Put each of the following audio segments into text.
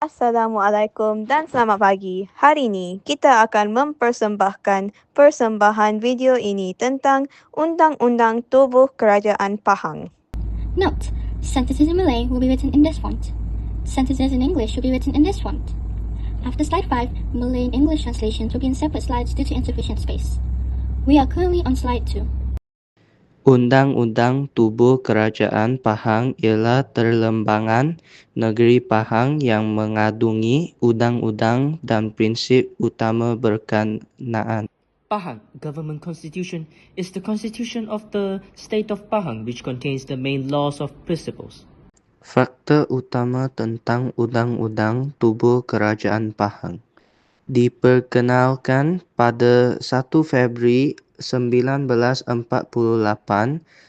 Assalamualaikum dan selamat pagi. Hari ini kita akan mempersembahkan persembahan video ini tentang Undang-Undang Tubuh Kerajaan Pahang. Note: sentences in Malay will be written in this font. Sentences in English will be written in this font. After slide 5, Malay and English translations will be in separate slides due to insufficient space. We are currently on slide 2. Undang-Undang Tubuh Kerajaan Pahang ialah terlembangan negeri Pahang yang mengandungi undang-undang dan prinsip utama berkenaan. Pahang Government Constitution is the constitution of the state of Pahang, which contains the main laws of principles. Fakta utama tentang Undang-Undang Tubuh Kerajaan Pahang diperkenalkan pada 1 Februari 1948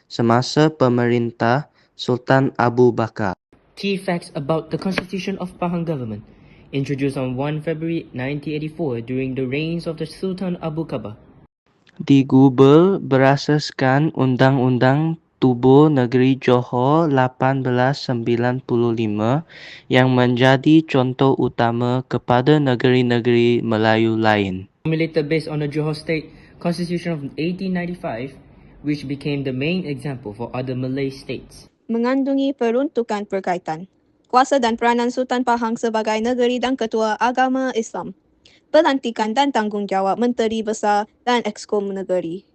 semasa pemerintah Sultan Abu Bakar. Key facts about the constitution of Pahang government, introduced on 1 February 1984 during the reigns of the Sultan Abu Bakar. Digubal berasaskan Undang-Undang Tubuh Negeri Johor 1895 yang menjadi contoh utama kepada negeri-negeri Melayu lain. Formulated based on the Johor State Constitution of 1895, which became the main example for other Malay states. Mengandungi peruntukan berkaitan kuasa dan peranan Sultan Pahang sebagai negeri dan ketua agama Islam, pelantikan dan tanggungjawab Menteri Besar dan Exco Negeri,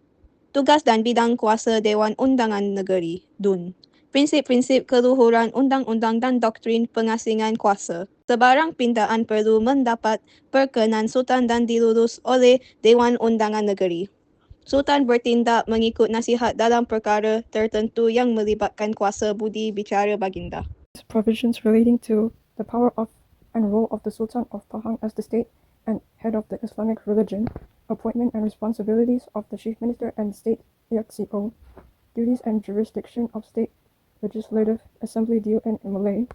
tugas dan bidang kuasa Dewan Undangan Negeri, DUN, prinsip-prinsip keluhuran undang-undang dan doktrin pengasingan kuasa. Sebarang pindaan perlu mendapat perkenan Sultan dan dilurus oleh Dewan Undangan Negeri. Sultan bertindak mengikut nasihat dalam perkara tertentu yang melibatkan kuasa budi bicara baginda. Provisions relating to the power of and role of the Sultan of Pahang as the state and head of the Islamic religion, appointment and responsibilities of the Chief Minister and State EXCO, duties and jurisdiction of State Legislative Assembly deal in Malay,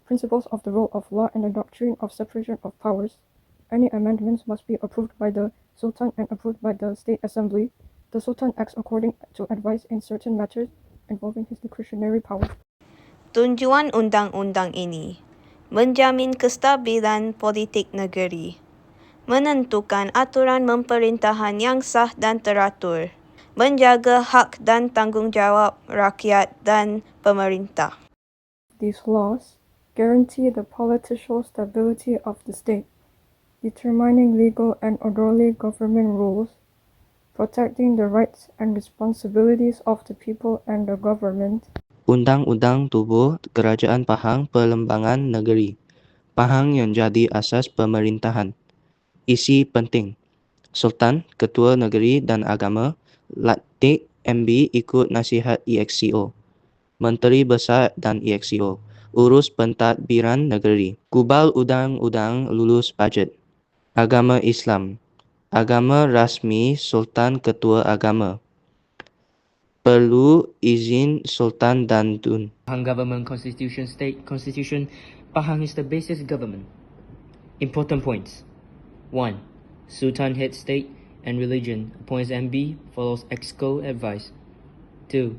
principles of the rule of law and the doctrine of separation of powers. Any amendments must be approved by the Sultan and approved by the State Assembly. The Sultan acts according to advice in certain matters involving his discretionary power. Tujuan undang-undang ini menjamin kestabilan politik negeri, menentukan aturan pemerintahan yang sah dan teratur, menjaga hak dan tanggungjawab rakyat dan pemerintah. These laws guarantee the political stability of the state, determining legal and orderly government rules, protecting the rights and responsibilities of the people and the government. Undang-Undang Tubuh Kerajaan Pahang Perlembangan Negeri Pahang yang jadi asas pemerintahan. Isi penting: Sultan, Ketua Negeri dan Agama, Latih MB ikut nasihat EXCO, Menteri Besar dan EXCO, urus pentadbiran negeri, kubal undang-undang, lulus bajet. Agama Islam, agama rasmi Sultan Ketua Agama, perlu izin Sultan dan DUN. Pahang Government Constitution State Constitution, Pahang is the basis government. Important points. 1. Sultan head state and religion, appoints MB, follows Exco advice. 2.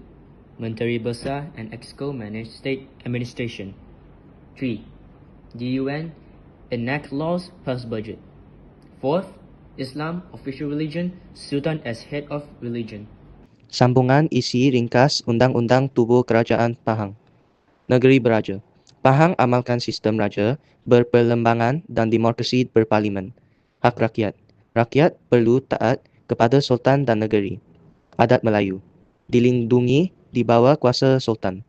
Menteri Besar and Exco manage state administration. 3. DUN enact laws, pass budget. 4th. Islam, official religion, Sultan as head of religion. Sambungan isi ringkas Undang-Undang Tubuh Kerajaan Pahang. Negeri Beraja. Pahang amalkan sistem raja, berperlembangan dan demokrasi berparlimen. Hak rakyat. Rakyat perlu taat kepada Sultan dan negeri. Adat Melayu. Dilindungi di bawah kuasa Sultan.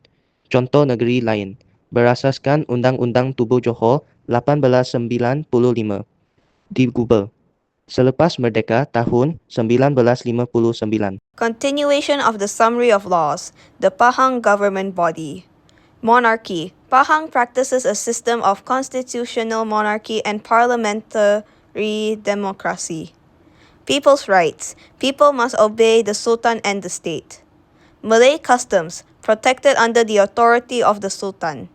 Contoh negeri lain. Berasaskan Undang-Undang Tubuh Johor 1895. Digubal selepas merdeka tahun 1959. Continuation of the summary of laws, the Pahang government body. Monarchy. Pahang practices a system of constitutional monarchy and parliamentary democracy. People's rights. People must obey the Sultan and the state. Malay customs, protected under the authority of the Sultan.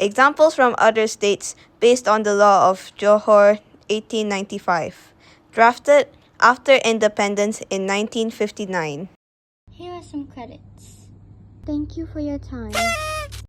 Examples from other states based on the law of Johor 1895. Drafted after independence in 1959. Here are some credits. Thank you for your time.